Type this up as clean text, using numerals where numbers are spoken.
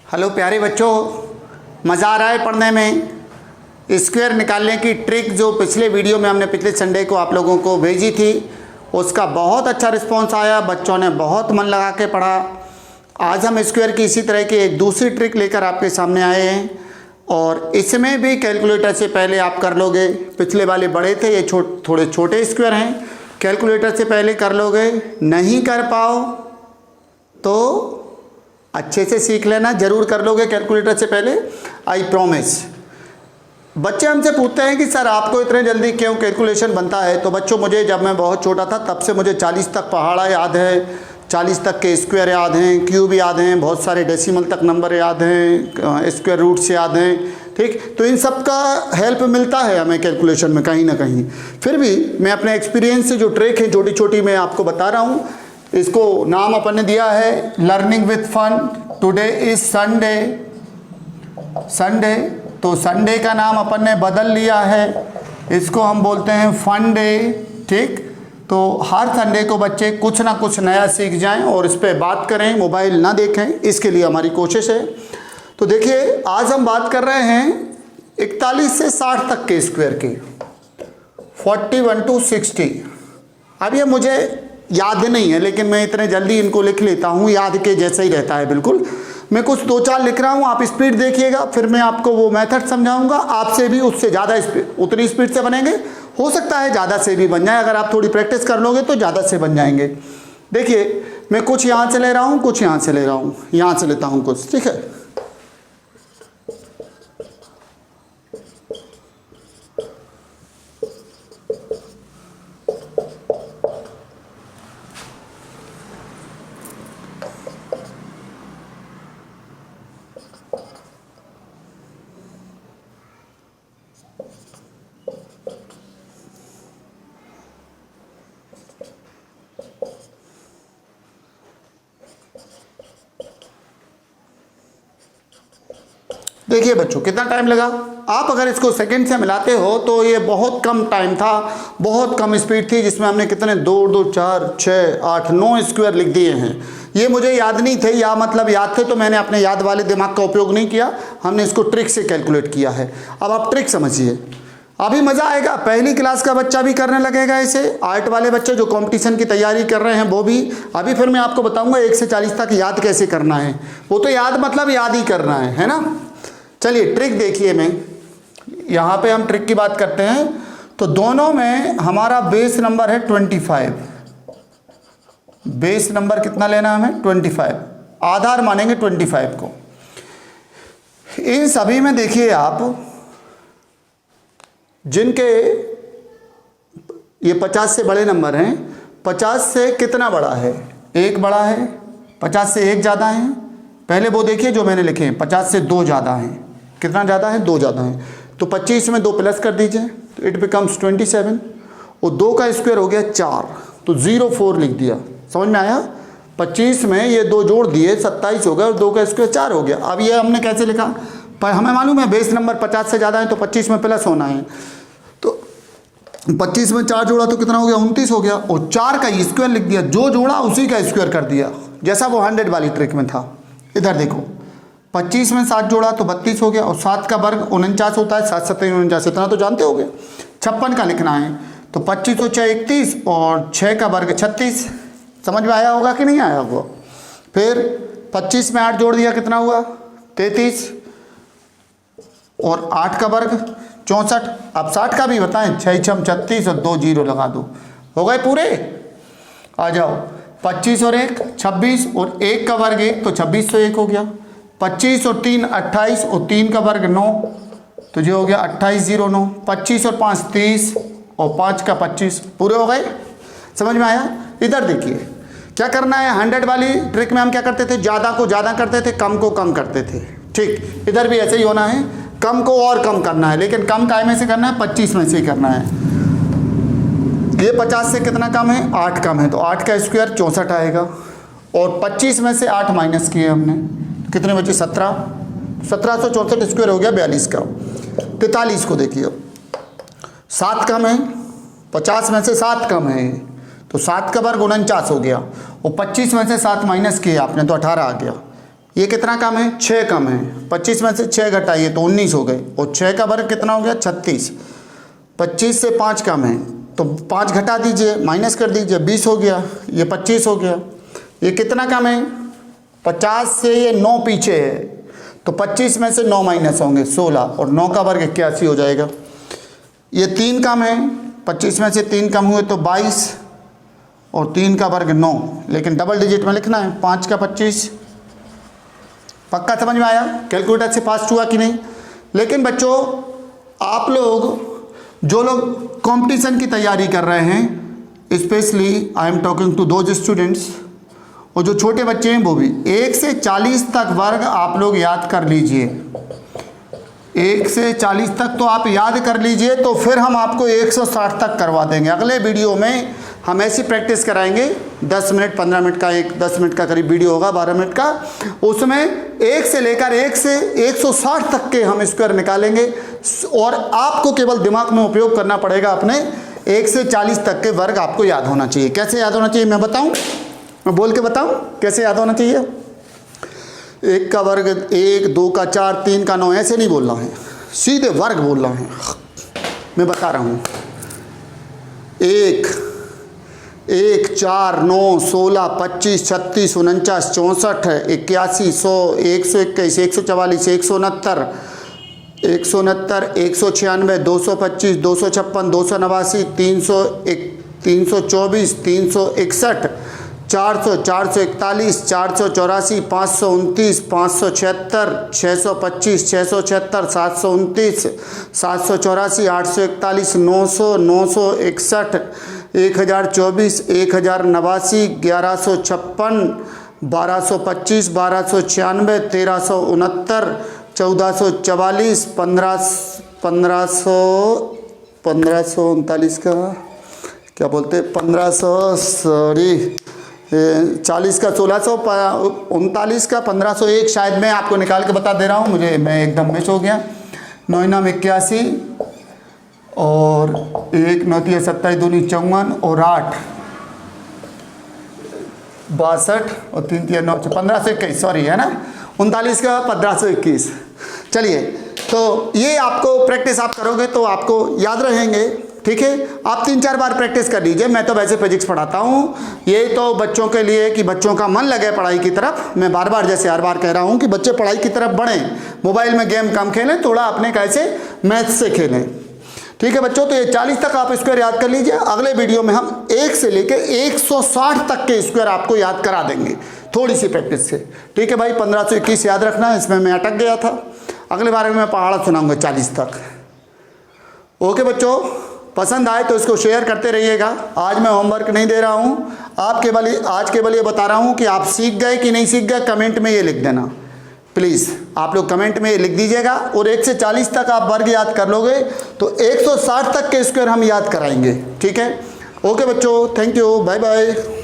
Hello प्यारे बच्चों, मज़ा आ रहा है पढ़ने में। स्क्वायर निकालने की ट्रिक जो पिछले वीडियो में हमने पिछले संडे को आप लोगों को भेजी थी, उसका बहुत अच्छा रिस्पांस आया। बच्चों ने बहुत मन लगा के पढ़ा। आज हम स्क्वायर की इसी तरह की एक दूसरी ट्रिक लेकर आपके सामने आए हैं और इसमें भी कैलकुलेटर से पहले आप कर लोगे। पिछले वाले बड़े थे, ये थोड़े छोटे स्क्वायर हैं, कैलकुलेटर से पहले कर लोगे। नहीं कर पाओ तो अच्छे से सीख लेना, ज़रूर कर लोगे कैलकुलेटर से पहले, आई प्रॉमिस। बच्चे हमसे पूछते हैं कि सर आपको इतने जल्दी क्यों कैलकुलेशन बनता है। तो बच्चों, मुझे जब मैं बहुत छोटा था तब से मुझे 40 तक पहाड़ा याद है, 40 तक के स्क्वायर याद हैं, क्यूब याद हैं, बहुत सारे डेसिमल तक नंबर याद हैं, स्क्वायर रूट से याद हैं। ठीक, तो इन सब का हेल्प मिलता है हमें कैलकुलेशन में कहीं ना कहीं। फिर भी मैं अपने एक्सपीरियंस से जो ट्रिक है छोटी छोटी मैं आपको बता रहा हूँ। इसको नाम अपन ने दिया है learning with fun. Today is Sunday, तो संडे का नाम अपन ने बदल लिया है, इसको हम बोलते हैं फन डे। ठीक, तो हर संडे को बच्चे कुछ ना कुछ नया सीख जाएं और इस पर बात करें, मोबाइल ना देखें, इसके लिए हमारी कोशिश है। तो देखिए, आज हम बात कर रहे हैं 41 से 60 तक के स्क्वायर की, 41 to 60। अब ये मुझे याद नहीं है, लेकिन मैं इतने जल्दी इनको लिख लेता हूँ, याद के जैसा ही रहता है बिल्कुल। मैं कुछ 2-4 लिख रहा हूँ, आप स्पीड देखिएगा, फिर मैं आपको वो मेथड समझाऊंगा। आपसे भी उससे ज़्यादा स्पीड, उतनी स्पीड से बनेंगे, हो सकता है ज़्यादा से भी बन जाए। अगर आप थोड़ी प्रैक्टिस कर लोगे तो ज़्यादा से बन जाएंगे। देखिए, मैं कुछ यहाँ से ले रहा हूँ, कुछ यहाँ से ले रहा हूँ, यहाँ से लेता हूँ कुछ। ठीक है, देखिए बच्चों कितना टाइम लगा। आप अगर इसको सेकंड से मिलाते हो तो ये बहुत कम टाइम था, बहुत कम स्पीड थी, जिसमें हमने कितने 2 2 4 6 8 9 स्क्वायर लिख दिए हैं। ये मुझे याद नहीं थे, या मतलब याद थे तो मैंने अपने याद वाले दिमाग का उपयोग नहीं किया, हमने इसको ट्रिक से कैलकुलेट किया है। अब आप ट्रिक समझिए, अभी मज़ा आएगा। पहली क्लास का बच्चा भी करने लगेगा इसे, आर्ट वाले बच्चे जो कंपटीशन की तैयारी कर रहे हैं वो भी। अभी फिर मैं आपको बताऊंगा 1 से 40 तक याद कैसे करना है। वो तो याद मतलब याद ही करना है ना। चलिए ट्रिक देखिए, मैं यहाँ पे हम ट्रिक की बात करते हैं। तो दोनों में हमारा बेस नंबर है 25। बेस नंबर कितना लेना हमें 25, आधार मानेंगे 25 को। इन सभी में देखिए आप, जिनके ये 50 से बड़े नंबर हैं, 50 से कितना बड़ा है, 1 बड़ा है, 50 से 1 ज़्यादा है। पहले वो देखिए जो मैंने लिखे हैं, 50 से 2 ज़्यादा हैं। कितना ज़्यादा है, 2 ज़्यादा है। तो 25 में 2 प्लस कर दीजिए तो इट बिकम्स 27, और 2 का स्क्वायर हो गया 4, तो 04 लिख दिया। समझ में आया। 25 में ये 2 जोड़ दिए 27 हो गया, और 2 का स्क्वायर 4 हो गया। अब ये हमने कैसे लिखा, पर हमें मालूम है बेस नंबर 50 से ज़्यादा है तो 25 में प्लस होना है। तो 25 में 4 जोड़ा तो कितना हो गया, 29 हो गया, और 4 का स्क्वायर लिख दिया, जो जोड़ा उसी का स्क्वायर कर दिया, जैसा वो 100 वाली ट्रिक में था। इधर देखो, 25 में 7 जोड़ा तो 32 हो गया, और 7 का वर्ग 49 होता है, 7 7 49, इतना तो जानते होगे। 56 का लिखना है तो 25 और 6 31, और 6 का वर्ग 36। समझ में आया होगा कि नहीं आया होगा। फिर 25 में 8 जोड़ दिया, कितना हुआ 33, और 8 का वर्ग 64। अब 60 का भी बताएं, 6 6 36 और 2 0 लगा दो, हो गए पूरे। आ जाओ, 25 और 1 26, और 1 का वर्ग 1 तो 26 तो 1 हो गया। 25 और 3 28, और 3 का वर्ग 9, तो जो हो गया 28 0 9। 25 और 5 30, और 5 का 25, पूरे हो गए। समझ में आया। इधर देखिए क्या करना है, 100 वाली ट्रिक में हम क्या करते थे, ज़्यादा को ज़्यादा करते थे, कम को कम करते थे। ठीक, इधर भी ऐसे ही होना है, कम को और कम करना है, लेकिन कम काय में से करना है, 25 में से ही करना है। ये 50 से कितना कम है, 8 कम है, तो 8 का स्क्वायर 64 आएगा, और 25 में से 8 माइनस किए हमने, तो कितने बचे 17, 1764 स्क्वायर हो गया 42 का। 43 को देखिए, 7 कम है, 50 में से 7 कम है, तो 7 का वर्ग 49 हो गया, और 25 में से 7 माइनस किया आपने तो 18 आ गया। ये कितना कम है? 6 कम है। 25 में से 6 घटाइए तो 19 हो गए, और 6 का वर्ग कितना हो गया? 36। 25 से 5 कम है तो 5 घटा दीजिए, माइनस कर दीजिए, 20 हो गया। ये 25 हो गया। ये कितना कम है? 50 से ये 9 पीछे है तो 25 में से 9 माइनस होंगे 16, और 9 का वर्ग 81 हो जाएगा। ये 3 कम है, 25 में से 3 कम हुए तो 22, और 3 का वर्ग 9, लेकिन डबल डिजिट में लिखना है। 5 का 25। पक्का समझ में आया? कैलकुलेटर से पास हुआ कि नहीं? लेकिन बच्चों, आप लोग जो लोग कंपटीशन की तैयारी कर रहे हैं, specially I am talking to those students, और जो छोटे बच्चे हैं वो भी 1 से 40 तक वर्ग आप लोग याद कर लीजिए। 1 से 40 तक तो आप याद कर लीजिए, तो फिर हम आपको 160 तक करवा देंगे। अगले वीडियो में हम ऐसी प्रैक्टिस कराएंगे, 10 मिनट 15 मिनट का, 10 मिनट का करीब वीडियो होगा, 12 मिनट का। उसमें 1 से लेकर 1 से 160 तक के हम स्क्वायर निकालेंगे, और आपको केवल दिमाग में उपयोग करना पड़ेगा अपने। 1 से 40 तक के वर्ग आपको याद होना चाहिए। कैसे याद होना चाहिए मैं बताऊं? मैं बोल के बताऊं कैसे याद होना चाहिए? 1 का वर्ग 1, 2 का 4, 3 का 9, ऐसे नहीं बोलना है, सीधे वर्ग बोलना है। मैं बता रहा हूँ, 1, 4, 9, 16, 25, 36, 49, 64, 81, 100, 121, 144, 169, 169, 196, 225, 256, 289, 324, 361, 400, 441, 484, 529, 576, 625, 676, 729, 784, 841, 900, 961, 1024, 1089, 1156, 1225, 1296, 1369, 1444, 1539 का क्या बोलते, 40 का 1639 का 1501, शायद मैं आपको निकाल के बता दे रहा हूँ, मैं एकदम मिस हो गया। 9 9 81, और 1 9 3 27 2 54, और 8 62, और 3 3 9 1521, सॉरी है ना, 39 का 1521। चलिए, तो ये आपको प्रैक्टिस आप करोगे तो आपको याद रहेंगे, ठीक है। आप 3-4 बार प्रैक्टिस कर लीजिए। मैं तो वैसे फिजिक्स पढ़ाता हूँ, ये तो बच्चों के लिए कि बच्चों का मन लगे पढ़ाई की तरफ। मैं बार बार जैसे हर बार कह रहा हूँ कि बच्चे पढ़ाई की तरफ बढ़ें, मोबाइल में गेम कम खेलें, थोड़ा अपने कैसे मैथ से खेलें, ठीक है बच्चों। तो ये 40 तक आप स्क्वायर याद कर लीजिए। अगले वीडियो में हम 1 से लेकर 160 तक के स्क्वायर आपको याद करा देंगे, थोड़ी सी प्रैक्टिस से, ठीक है भाई। 1521 याद रखना, इसमें मैं अटक गया था। अगले बार में मैं पहाड़ा सुनाऊंगा 40 तक। ओके बच्चों, पसंद आए तो इसको शेयर करते रहिएगा। आज मैं होमवर्क नहीं दे रहा हूँ, आज केवल ये बता रहा हूँ कि आप सीख गए कि नहीं सीख गए, कमेंट में ये लिख देना प्लीज़। आप लोग कमेंट में ये लिख दीजिएगा। और 1 से 40 तक आप वर्ग याद कर लोगे तो 160 तक के स्क्वायर हम याद कराएंगे, ठीक है। ओके बच्चों, थैंक यू, बाय बाय।